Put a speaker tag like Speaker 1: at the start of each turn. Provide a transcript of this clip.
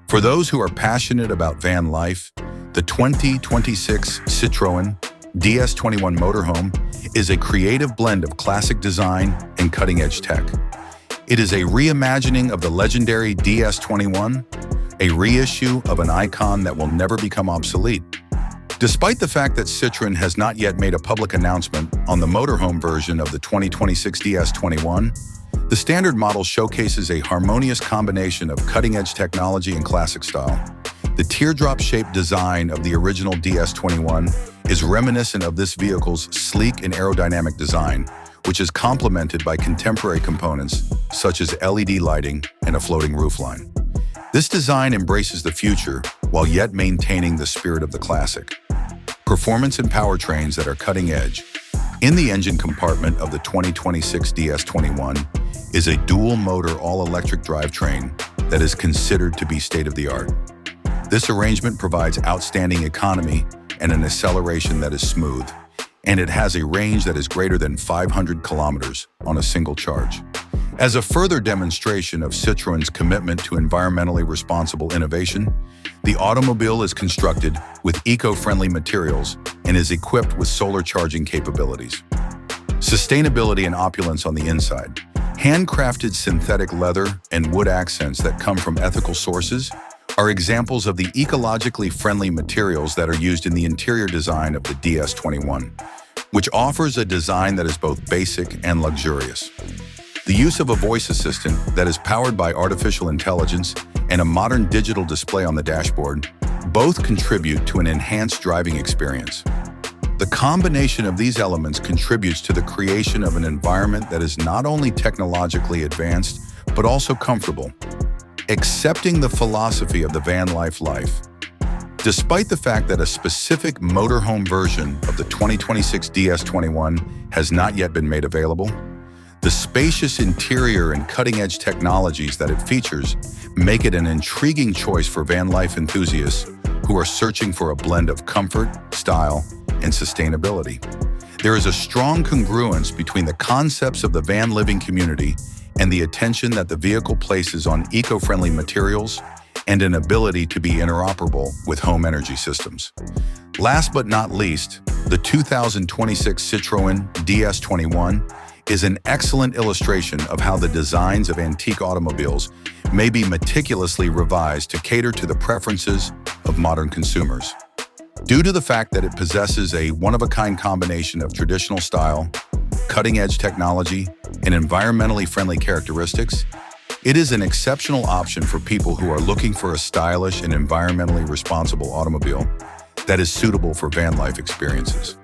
Speaker 1: For those who are passionate about van life, the 2026 Citroën DS21 Motorhome is a creative blend of classic design and cutting-edge tech. It is a reimagining of the legendary DS21, a reissue of an icon that will never become obsolete. Despite the fact that Citroën has not yet made a public announcement on the motorhome version of the 2026 DS21, the standard model showcases a harmonious combination of cutting-edge technology and classic style. The teardrop-shaped design of the original DS21 is reminiscent of this vehicle's sleek and aerodynamic design, which is complemented by contemporary components such as LED lighting and a floating roofline. This design embraces the future while yet maintaining the spirit of the classic. Performance and powertrains that are cutting edge. In the engine compartment of the 2026 DS21 is a dual-motor all-electric drivetrain that is considered to be state-of-the-art. This arrangement provides outstanding economy and an acceleration that is smooth, and it has a range that is greater than 500 kilometers on a single charge. As a further demonstration of Citroën's commitment to environmentally responsible innovation, the automobile is constructed with eco-friendly materials and is equipped with solar charging capabilities. Sustainability and opulence on the inside. Handcrafted synthetic leather and wood accents that come from ethical sources are examples of the ecologically friendly materials that are used in the interior design of the DS21, which offers a design that is both basic and luxurious. The use of a voice assistant that is powered by artificial intelligence and a modern digital display on the dashboard both contribute to an enhanced driving experience. The combination of these elements contributes to the creation of an environment that is not only technologically advanced, but also comfortable, accepting the philosophy of the van life. Despite the fact that a specific motorhome version of the 2026 DS21 has not yet been made available, the spacious interior and cutting-edge technologies that it features make it an intriguing choice for van life enthusiasts who are searching for a blend of comfort, style, and sustainability. There is a strong congruence between the concepts of the van living community and the attention that the vehicle places on eco-friendly materials and an ability to be interoperable with home energy systems. Last but not least, the 2026 Citroën DS21 is an excellent illustration of how the designs of antique automobiles may be meticulously revised to cater to the preferences of modern consumers. Due to the fact that it possesses a one-of-a-kind combination of traditional style, cutting-edge technology, and environmentally friendly characteristics, it is an exceptional option for people who are looking for a stylish and environmentally responsible automobile that is suitable for van life experiences.